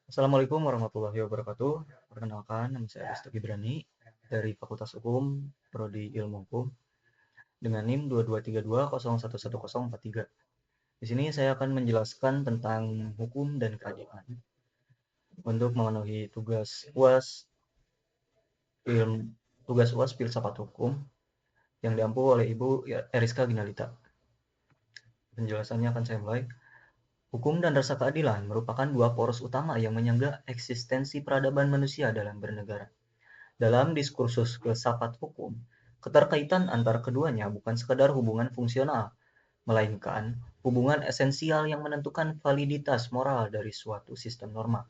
Assalamualaikum warahmatullahi wabarakatuh. Perkenalkan, nama saya Aristo Gibrani dari Fakultas Hukum, Prodi Ilmu Hukum, dengan NIM 2232011043. Di sini saya akan menjelaskan tentang hukum dan keadilan untuk memenuhi tugas UAS Filsafat Hukum yang diampu oleh Ibu Eriska Ginalita. Penjelasannya akan saya mulai. Hukum dan rasa keadilan merupakan dua poros utama yang menyangga eksistensi peradaban manusia dalam bernegara. Dalam diskursus filsafat hukum, keterkaitan antara keduanya bukan sekadar hubungan fungsional, melainkan hubungan esensial yang menentukan validitas moral dari suatu sistem norma.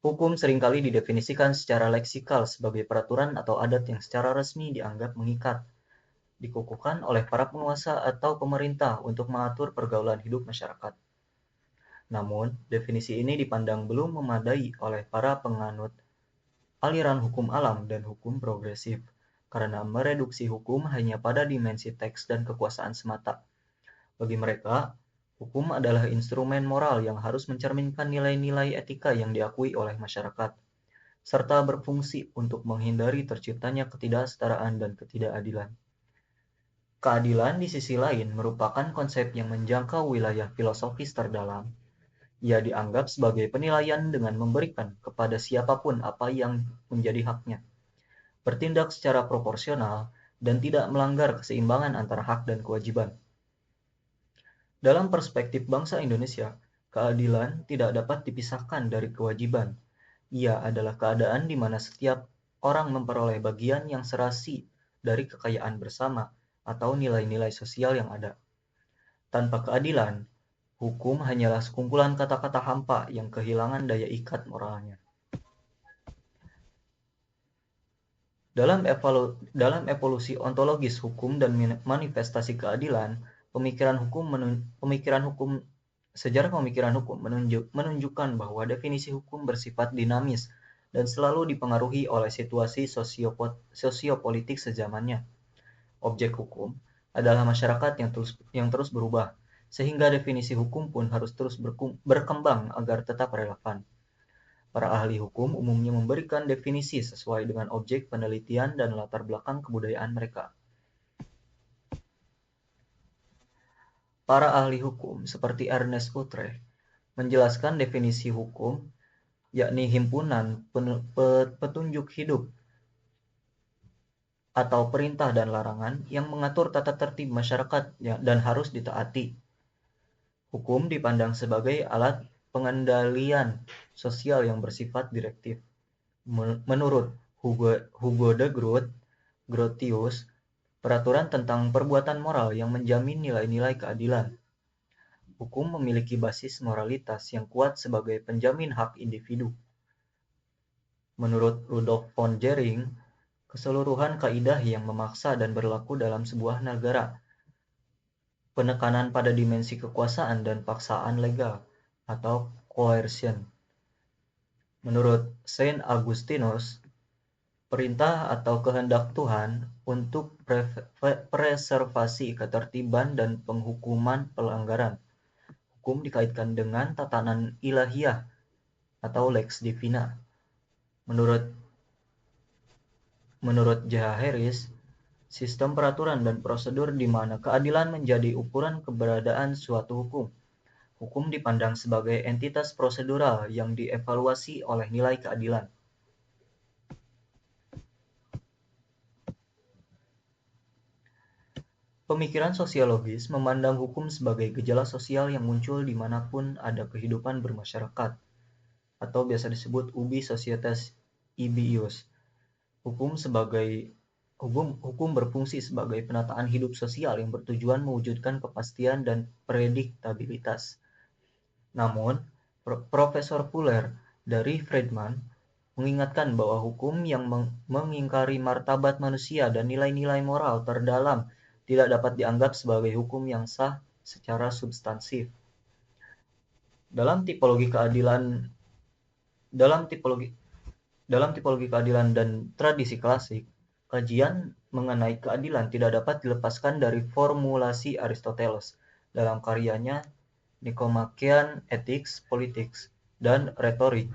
Hukum seringkali didefinisikan secara leksikal sebagai peraturan atau adat yang secara resmi dianggap mengikat, dikukuhkan oleh para penguasa atau pemerintah untuk mengatur pergaulan hidup masyarakat. Namun, definisi ini dipandang belum memadai oleh para penganut aliran hukum alam dan hukum progresif, karena mereduksi hukum hanya pada dimensi teks dan kekuasaan semata. Bagi mereka, hukum adalah instrumen moral yang harus mencerminkan nilai-nilai etika yang diakui oleh masyarakat, serta berfungsi untuk menghindari terciptanya ketidaksetaraan dan ketidakadilan. Keadilan di sisi lain merupakan konsep yang menjangkau wilayah filosofis terdalam. Ia dianggap sebagai penilaian dengan memberikan kepada siapapun apa yang menjadi haknya, bertindak secara proporsional, dan tidak melanggar keseimbangan antara hak dan kewajiban. Dalam perspektif bangsa Indonesia, keadilan tidak dapat dipisahkan dari kewajiban. Ia adalah keadaan di mana setiap orang memperoleh bagian yang serasi dari kekayaan bersama atau nilai-nilai sosial yang ada. Tanpa keadilan, hukum hanyalah sekumpulan kata-kata hampa yang kehilangan daya ikat moralnya. Dalam evolusi ontologis hukum dan manifestasi keadilan, sejarah pemikiran hukum menunjukkan bahwa definisi hukum bersifat dinamis dan selalu dipengaruhi oleh situasi sosiopolitik sezamannya. Objek hukum adalah masyarakat yang terus berubah, sehingga definisi hukum pun harus terus berkembang agar tetap relevan. Para ahli hukum umumnya memberikan definisi sesuai dengan objek penelitian dan latar belakang kebudayaan mereka. Para ahli hukum seperti Ernest Utrecht menjelaskan definisi hukum, yakni himpunan petunjuk hidup atau perintah dan larangan yang mengatur tata tertib masyarakat dan harus ditaati. Hukum dipandang sebagai alat pengendalian sosial yang bersifat direktif. Menurut Hugo de Grotius, peraturan tentang perbuatan moral yang menjamin nilai-nilai keadilan. Hukum memiliki basis moralitas yang kuat sebagai penjamin hak individu. Menurut Rudolf von Jhering, keseluruhan kaidah yang memaksa dan berlaku dalam sebuah negara, penekanan pada dimensi kekuasaan dan paksaan legal atau coercion. Menurut Saint Augustinus, perintah atau kehendak Tuhan untuk preservasi ketertiban dan penghukuman pelanggaran. Hukum dikaitkan dengan tatanan ilahiyah atau lex divina. Menurut J.H. Harris, sistem peraturan dan prosedur di mana keadilan menjadi ukuran keberadaan suatu hukum. Hukum dipandang sebagai entitas prosedural yang dievaluasi oleh nilai keadilan. Pemikiran sosiologis memandang hukum sebagai gejala sosial yang muncul dimanapun ada kehidupan bermasyarakat, atau biasa disebut ubi societas ibius. Hukum berfungsi sebagai penataan hidup sosial yang bertujuan mewujudkan kepastian dan prediktabilitas. Namun, Profesor Fuller dari Friedman mengingatkan bahwa hukum yang mengingkari martabat manusia dan nilai-nilai moral terdalam tidak dapat dianggap sebagai hukum yang sah secara substansif. Dalam tipologi keadilan dan tradisi klasik, kajian mengenai keadilan tidak dapat dilepaskan dari formulasi Aristoteles dalam karyanya Nicomachean Ethics Politics dan retorik.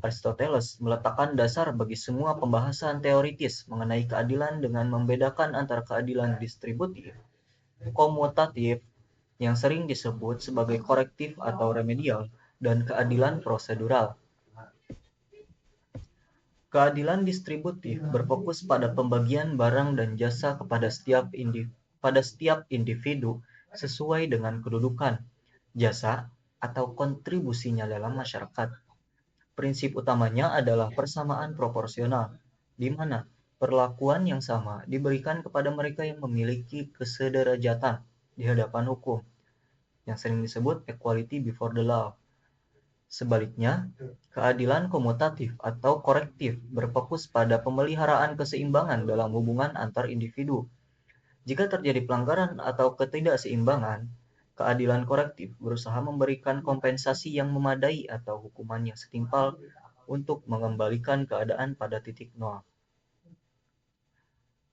Aristoteles meletakkan dasar bagi semua pembahasan teoritis mengenai keadilan dengan membedakan antara keadilan distributif, komutatif, yang sering disebut sebagai korektif atau remedial, dan keadilan prosedural. Keadilan distributif berfokus pada pembagian barang dan jasa pada setiap individu sesuai dengan kedudukan, jasa, atau kontribusinya dalam masyarakat. Prinsip utamanya adalah persamaan proporsional, di mana perlakuan yang sama diberikan kepada mereka yang memiliki kesederajatan di hadapan hukum, yang sering disebut equality before the law. Sebaliknya, keadilan komutatif atau korektif berfokus pada pemeliharaan keseimbangan dalam hubungan antar individu. Jika terjadi pelanggaran atau ketidakseimbangan, keadilan korektif berusaha memberikan kompensasi yang memadai atau hukuman yang setimpal untuk mengembalikan keadaan pada titik nol.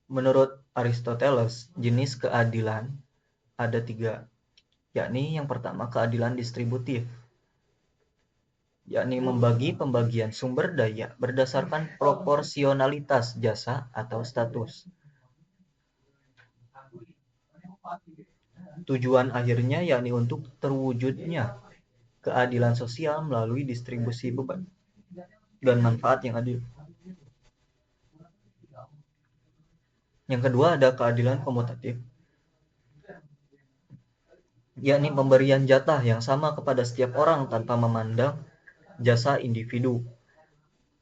Menurut Aristoteles, jenis keadilan ada 3, yakni yang pertama keadilan distributif, yakni membagi pembagian sumber daya berdasarkan proporsionalitas jasa atau status. Tujuan akhirnya yakni untuk terwujudnya keadilan sosial melalui distribusi beban dan manfaat yang adil. Yang kedua ada keadilan komutatif, yakni pemberian jatah yang sama kepada setiap orang tanpa memandang jasa individu,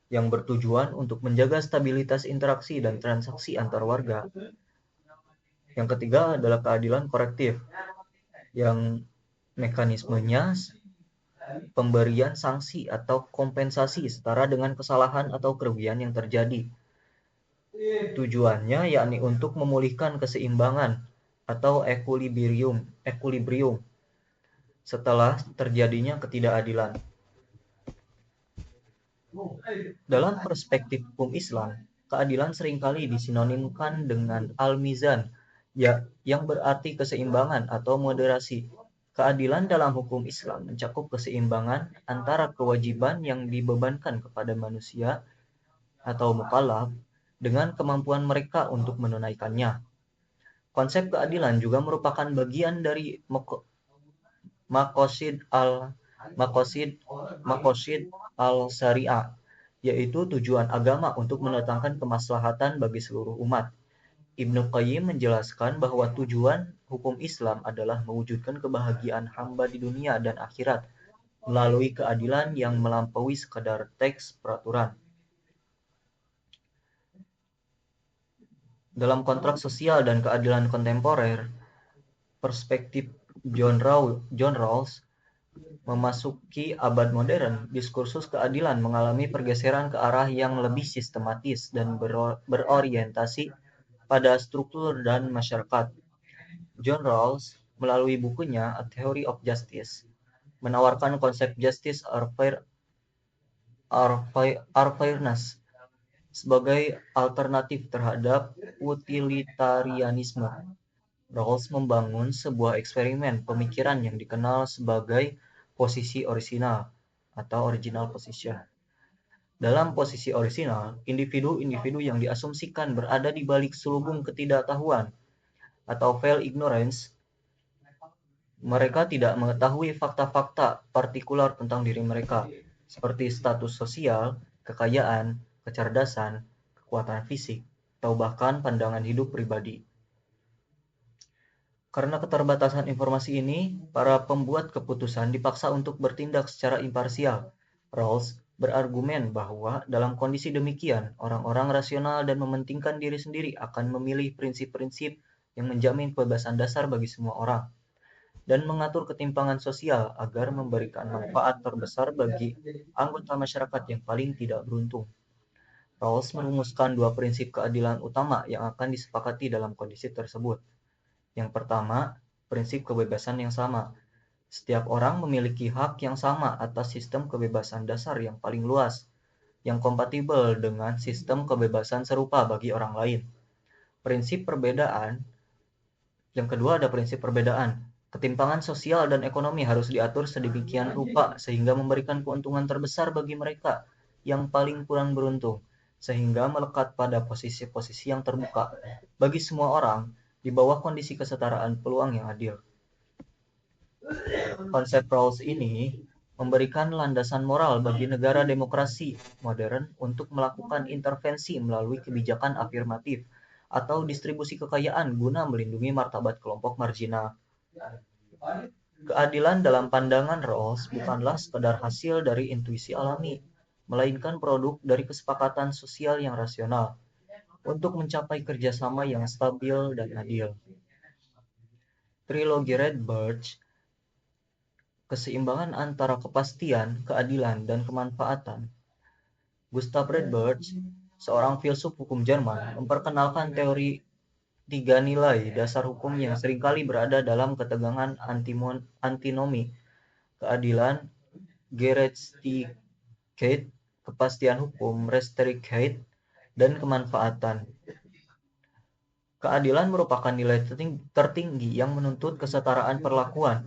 yang bertujuan untuk menjaga stabilitas interaksi dan transaksi antar warga. Yang ketiga adalah keadilan korektif, yang mekanismenya pemberian sanksi atau kompensasi setara dengan kesalahan atau kerugian yang terjadi. Tujuannya yakni untuk memulihkan keseimbangan atau equilibrium setelah terjadinya ketidakadilan. Dalam perspektif hukum Islam, keadilan seringkali disinonimkan dengan al-mizan, yang berarti keseimbangan atau moderasi. Keadilan dalam hukum Islam mencakup keseimbangan antara kewajiban yang dibebankan kepada manusia atau mukallaf dengan kemampuan mereka untuk menunaikannya. Konsep keadilan juga merupakan bagian dari maqasid al-syariah, yaitu tujuan agama untuk mendatangkan kemaslahatan bagi seluruh umat. Ibnu Qayyim menjelaskan bahwa tujuan hukum Islam adalah mewujudkan kebahagiaan hamba di dunia dan akhirat melalui keadilan yang melampaui sekadar teks peraturan. Dalam kontrak sosial dan keadilan kontemporer, perspektif John Rawls memasuki abad modern, diskursus keadilan mengalami pergeseran ke arah yang lebih sistematis dan berorientasi pada struktur dan masyarakat. John Rawls, melalui bukunya A Theory of Justice, menawarkan konsep justice or fairness sebagai alternatif terhadap utilitarianisme. Rawls membangun sebuah eksperimen pemikiran yang dikenal sebagai posisi orisinal atau original position. Dalam posisi orisinal, individu-individu yang diasumsikan berada di balik selubung ketidaktahuan atau veil ignorance, mereka tidak mengetahui fakta-fakta partikular tentang diri mereka, seperti status sosial, kekayaan, kecerdasan, kekuatan fisik, atau bahkan pandangan hidup pribadi. Karena keterbatasan informasi ini, para pembuat keputusan dipaksa untuk bertindak secara imparsial. Rawls berargumen bahwa dalam kondisi demikian, orang-orang rasional dan mementingkan diri sendiri akan memilih prinsip-prinsip yang menjamin kebebasan dasar bagi semua orang dan mengatur ketimpangan sosial agar memberikan manfaat terbesar bagi anggota masyarakat yang paling tidak beruntung. Rawls merumuskan 2 prinsip keadilan utama yang akan disepakati dalam kondisi tersebut. Yang pertama, prinsip kebebasan yang sama. Setiap orang memiliki hak yang sama atas sistem kebebasan dasar yang paling luas, yang kompatibel dengan sistem kebebasan serupa bagi orang lain. Yang kedua ada prinsip perbedaan. Ketimpangan sosial dan ekonomi harus diatur sedemikian rupa sehingga memberikan keuntungan terbesar bagi mereka yang paling kurang beruntung, sehingga melekat pada posisi-posisi yang terbuka bagi semua orang di bawah kondisi kesetaraan peluang yang adil. Konsep Rawls ini memberikan landasan moral bagi negara demokrasi modern untuk melakukan intervensi melalui kebijakan afirmatif atau distribusi kekayaan guna melindungi martabat kelompok marginal. Keadilan dalam pandangan Rawls bukanlah sekadar hasil dari intuisi alami, melainkan produk dari kesepakatan sosial yang rasional untuk mencapai kerjasama yang stabil dan adil. Trilogi Red Birch, keseimbangan antara kepastian, keadilan, dan kemanfaatan. Gustav Red Birch, seorang filsuf hukum Jerman, memperkenalkan teori tiga nilai dasar hukum yang seringkali berada dalam ketegangan antinomi: keadilan, Gerechtigkeit, kepastian hukum, Rechtssicherheit, dan kemanfaatan. Keadilan merupakan nilai tertinggi yang menuntut kesetaraan perlakuan,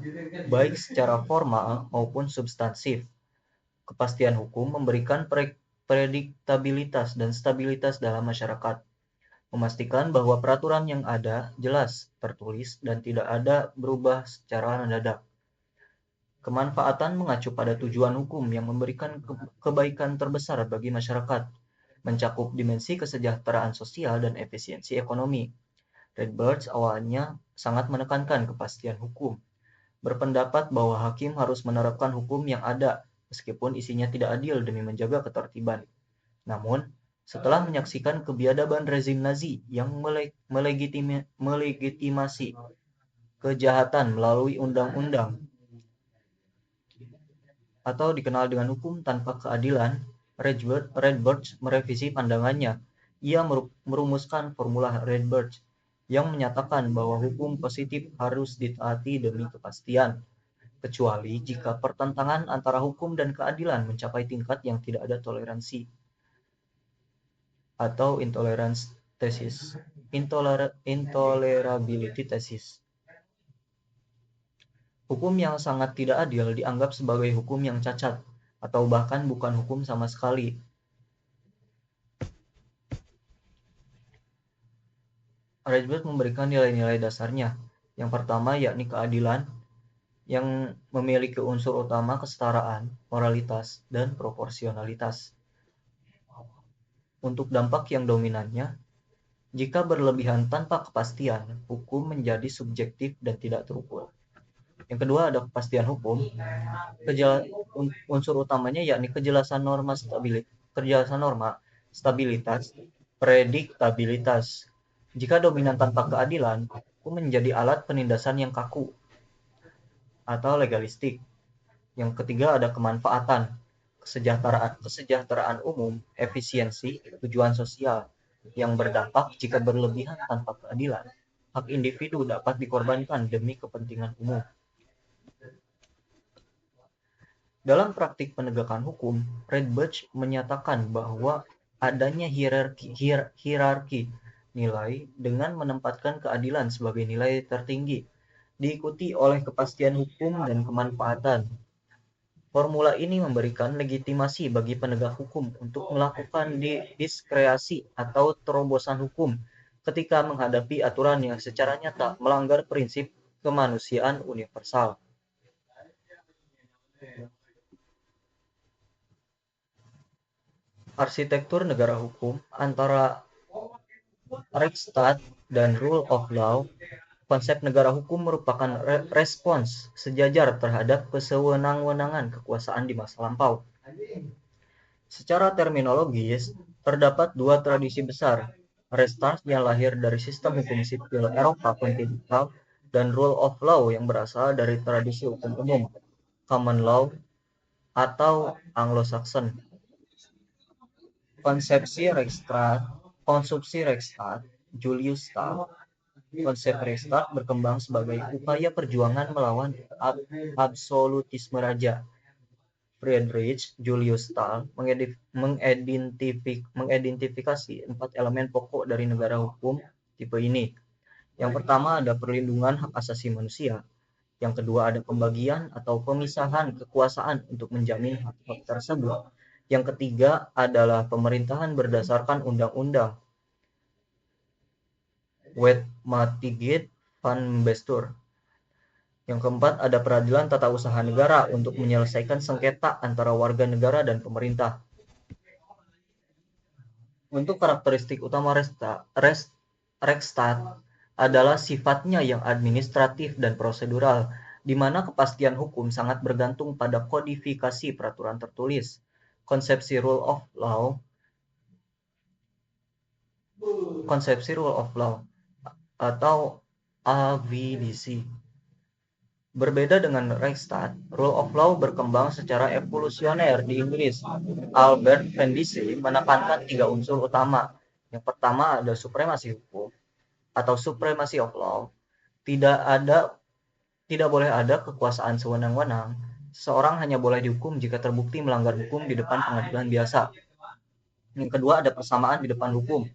baik secara formal maupun substansif. Kepastian hukum memberikan prediktabilitas dan stabilitas dalam masyarakat, memastikan bahwa peraturan yang ada jelas, tertulis, dan tidak ada berubah secara mendadak. Kemanfaatan mengacu pada tujuan hukum yang memberikan kebaikan terbesar bagi masyarakat, mencakup dimensi kesejahteraan sosial dan efisiensi ekonomi. Red Birch awalnya sangat menekankan kepastian hukum, berpendapat bahwa hakim harus menerapkan hukum yang ada meskipun isinya tidak adil demi menjaga ketertiban. Namun, setelah menyaksikan kebiadaban rezim Nazi yang melegitimasi kejahatan melalui undang-undang atau dikenal dengan hukum tanpa keadilan, Red Birch merevisi pandangannya. Ia merumuskan formula Red Birch yang menyatakan bahwa hukum positif harus ditaati demi kepastian, kecuali jika pertentangan antara hukum dan keadilan mencapai tingkat yang tidak ada toleransi atau intolerability thesis. Hukum yang sangat tidak adil dianggap sebagai hukum yang cacat, atau bahkan bukan hukum sama sekali. Red Birch memberikan nilai-nilai dasarnya. Yang pertama yakni keadilan, yang memiliki unsur utama kesetaraan, moralitas, dan proporsionalitas. Untuk dampak yang dominannya, jika berlebihan tanpa kepastian, hukum menjadi subjektif dan tidak terukur. Yang kedua ada kepastian hukum. Unsur utamanya yakni kejelasan norma, stabilitas, prediktabilitas. Jika dominan tanpa keadilan, hukum menjadi alat penindasan yang kaku atau legalistik. Yang ketiga ada kemanfaatan, kesejahteraan umum, efisiensi, tujuan sosial yang berdampak jika berlebihan tanpa keadilan. Hak individu dapat dikorbankan demi kepentingan umum. Dalam praktik penegakan hukum, Red Birch menyatakan bahwa adanya hierarki nilai dengan menempatkan keadilan sebagai nilai tertinggi, diikuti oleh kepastian hukum dan kemanfaatan. Formula ini memberikan legitimasi bagi penegak hukum untuk melakukan diskreasi atau terobosan hukum ketika menghadapi aturan yang secara nyata melanggar prinsip kemanusiaan universal. Arsitektur negara hukum antara Rechtsstaat dan Rule of Law. Konsep negara hukum merupakan respons sejajar terhadap kesewenang-wenangan kekuasaan di masa lampau. Secara terminologis, terdapat dua tradisi besar: Rechtsstaat yang lahir dari sistem hukum sipil Eropa kontinental dan Rule of Law yang berasal dari tradisi hukum umum, Common Law atau Anglo-Saxon. Konsumsi Rechtsstaat, Julius Stahl. Konsep Rechtsstaat berkembang sebagai upaya perjuangan melawan absolutisme raja. Friedrich Julius Stahl mengidentifikasi 4 elemen pokok dari negara hukum tipe ini. Yang pertama ada perlindungan hak asasi manusia. Yang kedua ada pembagian atau pemisahan kekuasaan untuk menjamin hak-hak tersebut. Yang ketiga adalah pemerintahan berdasarkan undang-undang. Wet Matigit van Bestur. Yang keempat ada peradilan tata usaha negara untuk menyelesaikan sengketa antara warga negara dan pemerintah. Untuk karakteristik utama Rechtsstaat adalah sifatnya yang administratif dan prosedural, di mana kepastian hukum sangat bergantung pada kodifikasi peraturan tertulis. Konsepsi rule of law atau AVDC. Berbeda dengan Rechtsstaat, rule of law berkembang secara evolusioner di Inggris. Albert Vendici menekankan 3 unsur utama. Yang pertama ada supremasi hukum atau supremacy of law. Tidak boleh ada kekuasaan sewenang-wenang. Seseorang hanya boleh dihukum jika terbukti melanggar hukum di depan pengadilan biasa. Yang kedua ada persamaan di depan hukum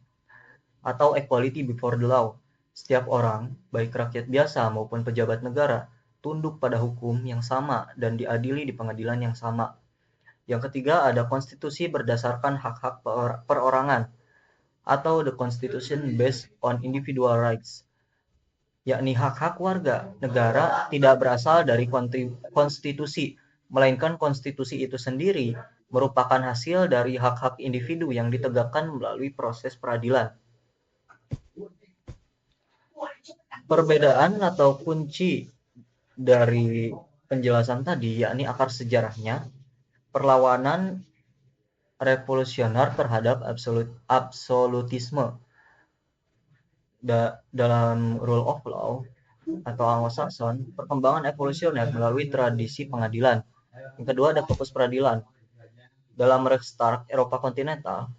atau equality before the law. Setiap orang, baik rakyat biasa maupun pejabat negara, tunduk pada hukum yang sama dan diadili di pengadilan yang sama. Yang ketiga ada konstitusi berdasarkan hak-hak perorangan atau the constitution based on individual rights, yakni hak-hak warga negara tidak berasal dari konstitusi, melainkan konstitusi itu sendiri merupakan hasil dari hak-hak individu yang ditegakkan melalui proses peradilan. Perbedaan atau kunci dari penjelasan tadi yakni akar sejarahnya, perlawanan revolusioner terhadap absolutisme dalam rule of law atau Anglo-Saxon, perkembangan evolusioner melalui tradisi pengadilan. Yang kedua ada fokus peradilan. Dalam Rechtsstaat Eropa kontinental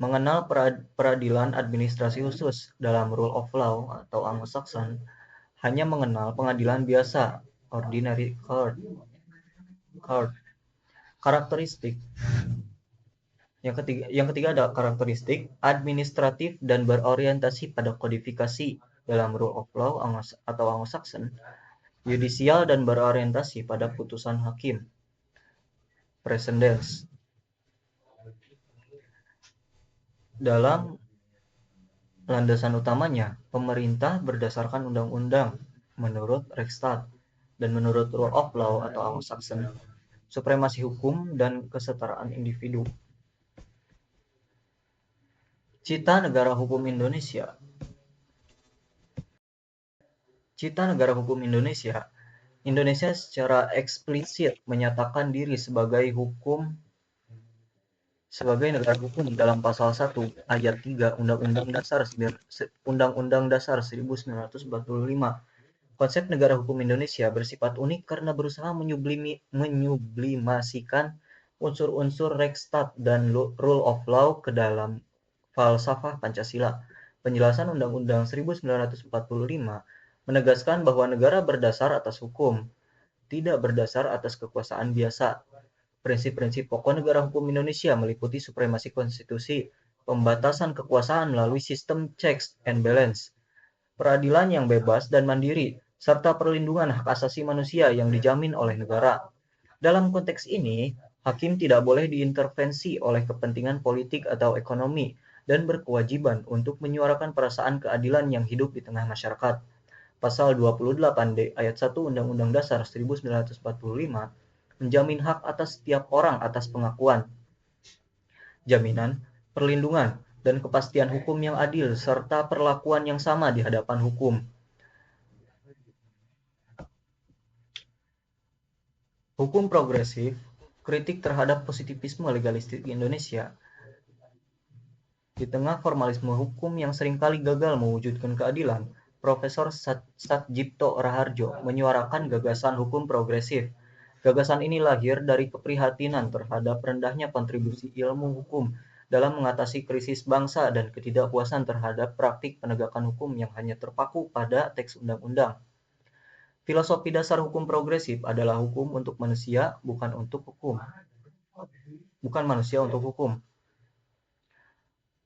mengenal peradilan administrasi khusus. Dalam rule of law atau Anglo-Saxon hanya mengenal pengadilan biasa, ordinary court. Karakteristik. Yang ketiga ada karakteristik administratif dan berorientasi pada kodifikasi. Dalam rule of law atau Anglo-Saxon, yudisial dan berorientasi pada putusan hakim, precedents. Dalam landasan utamanya, pemerintah berdasarkan undang-undang menurut Rechtsstaat, dan menurut rule of law atau Anglo-Saxon, supremasi hukum dan kesetaraan individu. Cita negara hukum Indonesia. Cita negara hukum Indonesia. Indonesia secara eksplisit menyatakan diri sebagai negara hukum dalam pasal 1 ayat 3 Undang-Undang Dasar 1945. Konsep negara hukum Indonesia bersifat unik karena berusaha menyublimasikan unsur-unsur Rechtsstaat dan rule of law ke dalam falsafah Pancasila. Penjelasan Undang-Undang 1945 menegaskan bahwa negara berdasar atas hukum, tidak berdasar atas kekuasaan biasa. Prinsip-prinsip pokok negara hukum Indonesia meliputi supremasi konstitusi, pembatasan kekuasaan melalui sistem checks and balance, peradilan yang bebas dan mandiri, serta perlindungan hak asasi manusia yang dijamin oleh negara. Dalam konteks ini, hakim tidak boleh diintervensi oleh kepentingan politik atau ekonomi dan berkewajiban untuk menyuarakan perasaan keadilan yang hidup di tengah masyarakat. Pasal 28D ayat 1 Undang-Undang Dasar 1945 menjamin hak atas setiap orang atas pengakuan, jaminan, perlindungan, dan kepastian hukum yang adil serta perlakuan yang sama di hadapan hukum. Hukum progresif, kritik terhadap positivisme legalistik di Indonesia. Di tengah formalisme hukum yang seringkali gagal mewujudkan keadilan, Profesor Satjipto Raharjo menyuarakan gagasan hukum progresif. Gagasan ini lahir dari keprihatinan terhadap rendahnya kontribusi ilmu hukum dalam mengatasi krisis bangsa dan ketidakpuasan terhadap praktik penegakan hukum yang hanya terpaku pada teks undang-undang. Filosofi dasar hukum progresif adalah hukum untuk manusia, bukan manusia untuk hukum.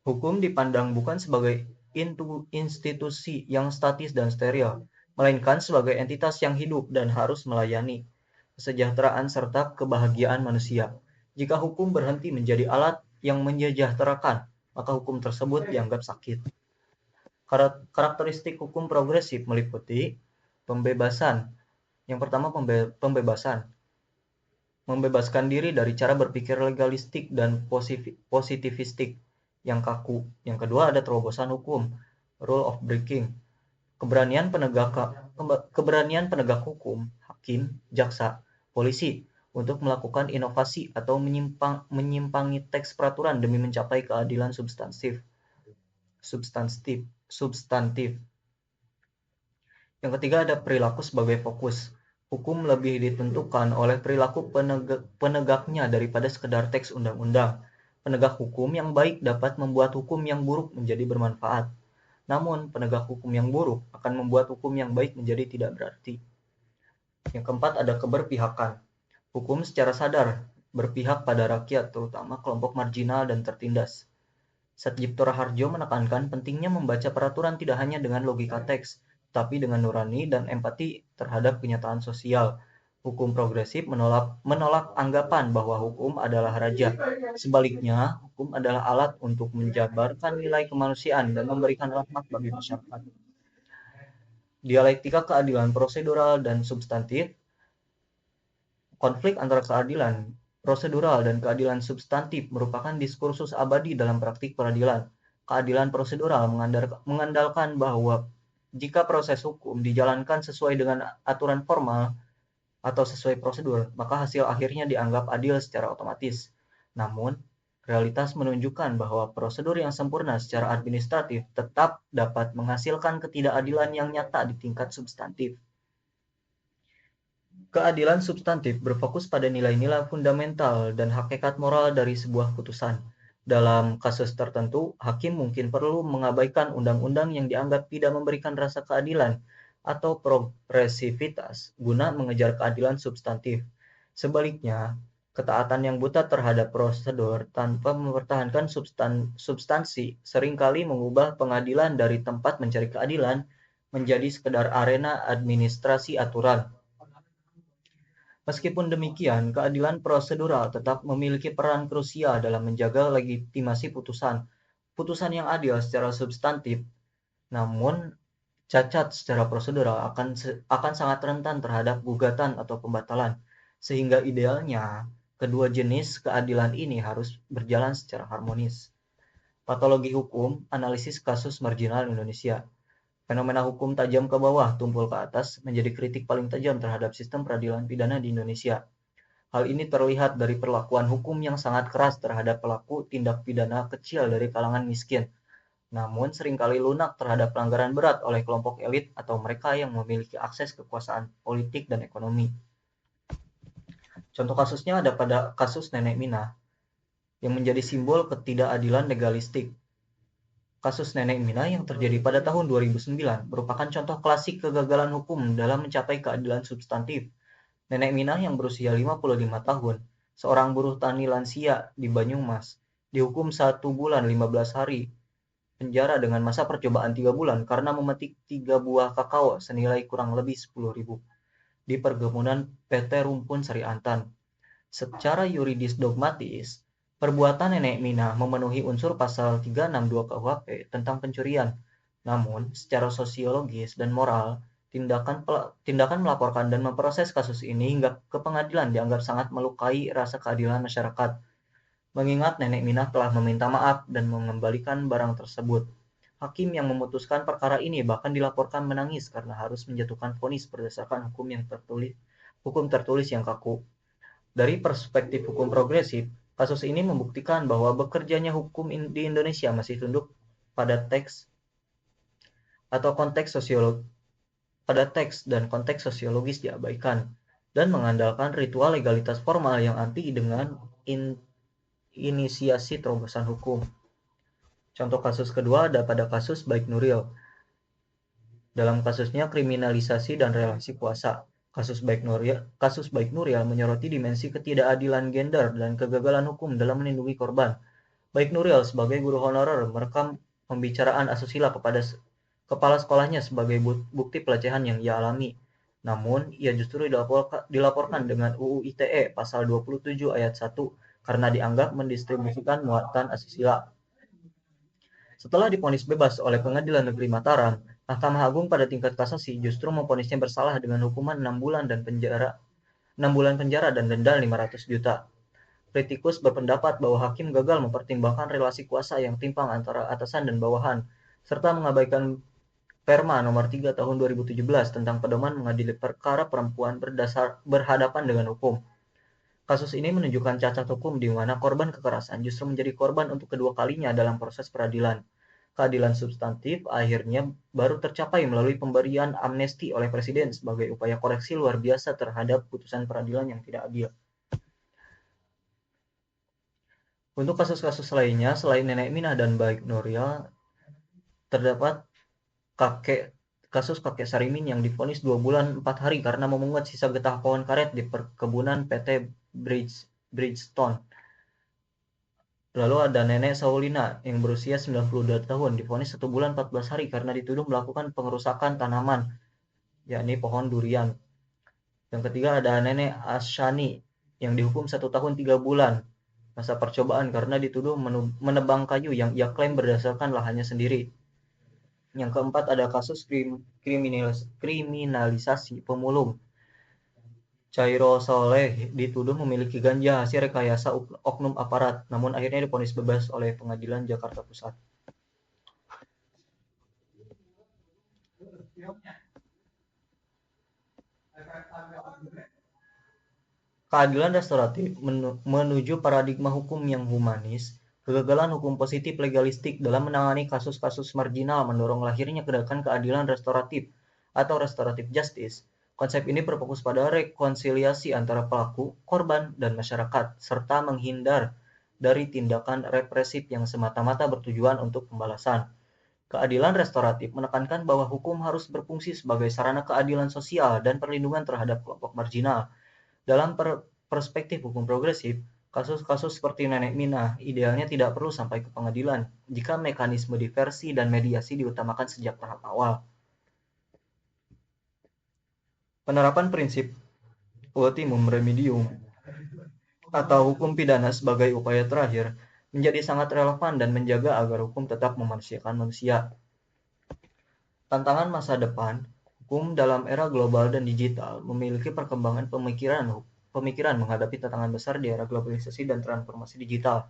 Hukum dipandang bukan sebagai institusi yang statis dan steril, melainkan sebagai entitas yang hidup dan harus melayani kesejahteraan serta kebahagiaan manusia. Jika hukum berhenti menjadi alat yang menyejahterakan, maka hukum tersebut dianggap sakit. Karakteristik hukum progresif meliputi pembebasan. Yang pertama, pembebasan. Membebaskan diri dari cara berpikir legalistik dan positivistik yang kaku. Yang kedua ada terobosan hukum, rule of breaking. Keberanian penegak hukum, hakim, jaksa, polisi untuk melakukan inovasi atau menyimpangi teks peraturan demi mencapai keadilan substantif. Yang ketiga ada perilaku sebagai fokus. Hukum lebih ditentukan oleh perilaku penegaknya daripada sekedar teks undang-undang. Penegak hukum yang baik dapat membuat hukum yang buruk menjadi bermanfaat. Namun, penegak hukum yang buruk akan membuat hukum yang baik menjadi tidak berarti. Yang keempat ada keberpihakan. Hukum secara sadar berpihak pada rakyat, terutama kelompok marginal dan tertindas. Satjipto Raharjo menekankan pentingnya membaca peraturan tidak hanya dengan logika teks, tapi dengan nurani dan empati terhadap kenyataan sosial. Hukum progresif menolak anggapan bahwa hukum adalah raja. Sebaliknya, hukum adalah alat untuk menjabarkan nilai kemanusiaan dan memberikan rahmat bagi masyarakat. Dialektika keadilan prosedural dan substantif. Konflik antara keadilan prosedural dan keadilan substantif merupakan diskursus abadi dalam praktik peradilan. Keadilan prosedural mengandalkan bahwa jika proses hukum dijalankan sesuai dengan aturan formal atau sesuai prosedur, maka hasil akhirnya dianggap adil secara otomatis. Namun, realitas menunjukkan bahwa prosedur yang sempurna secara administratif tetap dapat menghasilkan ketidakadilan yang nyata di tingkat substantif. Keadilan substantif berfokus pada nilai-nilai fundamental dan hakikat moral dari sebuah putusan. Dalam kasus tertentu, hakim mungkin perlu mengabaikan undang-undang yang dianggap tidak memberikan rasa keadilan atau progresivitas guna mengejar keadilan substantif. Sebaliknya, ketaatan yang buta terhadap prosedur tanpa mempertahankan substansi seringkali mengubah pengadilan dari tempat mencari keadilan menjadi sekedar arena administrasi aturan. Meskipun demikian, keadilan prosedural tetap memiliki peran krusial dalam menjaga legitimasi putusan. Putusan yang adil secara substantif, namun cacat secara prosedural akan sangat rentan terhadap gugatan atau pembatalan. Sehingga idealnya, kedua jenis keadilan ini harus berjalan secara harmonis. Patologi hukum, analisis kasus marginal Indonesia. Fenomena hukum tajam ke bawah, tumpul ke atas, menjadi kritik paling tajam terhadap sistem peradilan pidana di Indonesia. Hal ini terlihat dari perlakuan hukum yang sangat keras terhadap pelaku tindak pidana kecil dari kalangan miskin, namun seringkali lunak terhadap pelanggaran berat oleh kelompok elit atau mereka yang memiliki akses kekuasaan politik dan ekonomi. Contoh kasusnya ada pada kasus Nenek Mina, yang menjadi simbol ketidakadilan legalistik. Kasus Nenek Mina yang terjadi pada tahun 2009 merupakan contoh klasik kegagalan hukum dalam mencapai keadilan substantif. Nenek Mina yang berusia 55 tahun, seorang buruh tani lansia di Banyumas, dihukum 1 bulan 15 hari penjara dengan masa percobaan 3 bulan karena memetik 3 buah kakao senilai kurang lebih 10.000 di perkebunan PT Rumpun Sari Antan. Secara yuridis dogmatis, perbuatan Nenek Mina memenuhi unsur pasal 362 KUHP tentang pencurian. Namun, secara sosiologis dan moral, tindakan melaporkan dan memproses kasus ini hingga ke pengadilan dianggap sangat melukai rasa keadilan masyarakat. Mengingat Nenek Mina telah meminta maaf dan mengembalikan barang tersebut. Hakim yang memutuskan perkara ini bahkan dilaporkan menangis karena harus menjatuhkan vonis berdasarkan hukum tertulis yang kaku. Dari perspektif hukum progresif, kasus ini membuktikan bahwa bekerjanya hukum di Indonesia masih tunduk pada teks atau konteks dan konteks sosiologis diabaikan dan mengandalkan ritual legalitas formal yang anti dengan inisiasi terobosan hukum. Contoh kasus kedua ada pada kasus Baik Nuril. Dalam kasusnya kriminalisasi dan relasi kuasa. Kasus Baik Nuril menyoroti dimensi ketidakadilan gender dan kegagalan hukum dalam melindungi korban. Baik Nuril sebagai guru honorer merekam pembicaraan asusila kepada kepala sekolahnya sebagai bukti pelecehan yang ia alami. Namun, ia justru dilaporkan dengan UU ITE pasal 27 ayat 1 karena dianggap mendistribusikan muatan asusila. Setelah divonis bebas oleh Pengadilan Negeri Mataram, Mahkamah Agung pada tingkat kasasi justru memvonisnya bersalah dengan hukuman 6 bulan penjara dan denda 500 juta. Kritikus berpendapat bahwa hakim gagal mempertimbangkan relasi kuasa yang timpang antara atasan dan bawahan, serta mengabaikan Perma nomor 3 tahun 2017 tentang pedoman mengadili perkara perempuan berhadapan dengan hukum. Kasus ini menunjukkan cacat hukum di mana korban kekerasan justru menjadi korban untuk kedua kalinya dalam proses peradilan. Keadilan substantif akhirnya baru tercapai melalui pemberian amnesti oleh Presiden sebagai upaya koreksi luar biasa terhadap putusan peradilan yang tidak adil. Untuk kasus-kasus lainnya, selain Nenek Minah dan Baik Nuril, terdapat kasus kakek Sarimin yang divonis 2 bulan 4 hari karena memungut sisa getah pohon karet di perkebunan PT Bridgestone. Lalu ada Nenek Saulina yang berusia 92 tahun divonis 1 bulan 14 hari karena dituduh melakukan pengerusakan tanaman, yakni pohon durian. Yang ketiga ada Nenek Asyani yang dihukum 1 tahun 3 bulan masa percobaan karena dituduh menebang kayu yang ia klaim berdasarkan lahannya sendiri. Yang keempat ada kasus kriminalisasi pemulung. Chairo Soleh dituduh memiliki ganja hasil rekayasa oknum aparat, namun akhirnya divonis bebas oleh Pengadilan Jakarta Pusat. Keadilan restoratif menuju paradigma hukum yang humanis, kegagalan hukum positif legalistik dalam menangani kasus-kasus marginal mendorong lahirnya gerakan keadilan restoratif atau restoratif justice. Konsep ini berfokus pada rekonsiliasi antara pelaku, korban, dan masyarakat, serta menghindar dari tindakan represif yang semata-mata bertujuan untuk pembalasan. Keadilan restoratif menekankan bahwa hukum harus berfungsi sebagai sarana keadilan sosial dan perlindungan terhadap kelompok marginal. Dalam perspektif hukum progresif, kasus-kasus seperti Nenek Minah idealnya tidak perlu sampai ke pengadilan jika mekanisme diversi dan mediasi diutamakan sejak tahap awal. Penerapan prinsip ultimum remedium atau hukum pidana sebagai upaya terakhir menjadi sangat relevan dan menjaga agar hukum tetap memanusiakan manusia. Tantangan masa depan, hukum dalam era global dan digital memiliki perkembangan pemikiran menghadapi tantangan besar di era globalisasi dan transformasi digital.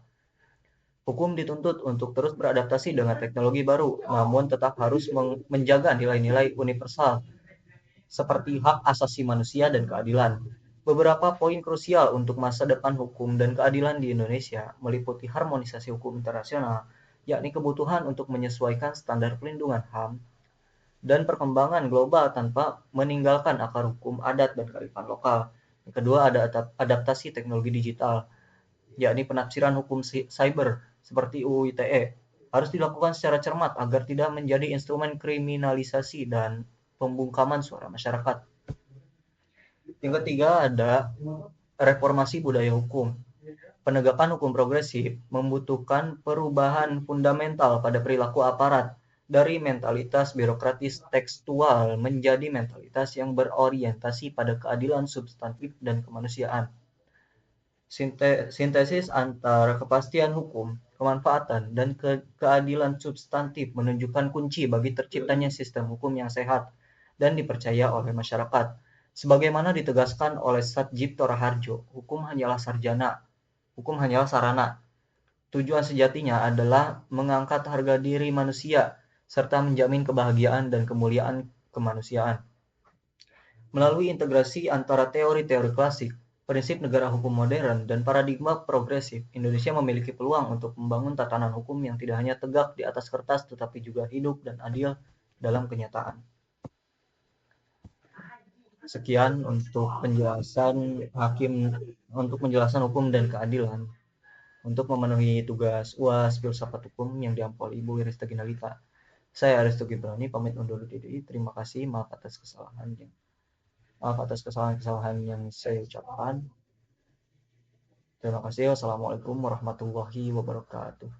Hukum dituntut untuk terus beradaptasi dengan teknologi baru, namun tetap harus menjaga nilai-nilai universal seperti hak asasi manusia dan keadilan. Beberapa poin krusial untuk masa depan hukum dan keadilan di Indonesia meliputi harmonisasi hukum internasional, yakni kebutuhan untuk menyesuaikan standar pelindungan HAM, dan perkembangan global tanpa meninggalkan akar hukum adat dan kearifan lokal. Yang kedua ada adaptasi teknologi digital, yakni penafsiran hukum cyber seperti UU ITE harus dilakukan secara cermat agar tidak menjadi instrumen kriminalisasi dan pembungkaman suara masyarakat. Yang ketiga ada reformasi budaya hukum. Penegakan hukum progresif membutuhkan perubahan fundamental pada perilaku aparat dari mentalitas birokratis tekstual menjadi mentalitas yang berorientasi pada keadilan substantif dan kemanusiaan. Sintesis antara kepastian hukum, kemanfaatan, dan keadilan substantif menunjukkan kunci bagi terciptanya sistem hukum yang sehat dan dipercaya oleh masyarakat. Sebagaimana ditegaskan oleh Satjipto Raharjo, hukum hanyalah sarana. Tujuan sejatinya adalah mengangkat harga diri manusia serta menjamin kebahagiaan dan kemuliaan kemanusiaan. Melalui integrasi antara teori-teori klasik, prinsip negara hukum modern, dan paradigma progresif, Indonesia memiliki peluang untuk membangun tatanan hukum yang tidak hanya tegak di atas kertas tetapi juga hidup dan adil dalam kenyataan. Sekian untuk penjelasan hukum dan keadilan. Untuk memenuhi tugas UAS Filsafat Hukum yang diampol Ibu Irista Ginalita, saya Aristo Gibrani pamit undur diri. Terima kasih. Maaf atas kesalahan yang saya ucapkan. Terima kasih. Wassalamualaikum warahmatullahi wabarakatuh.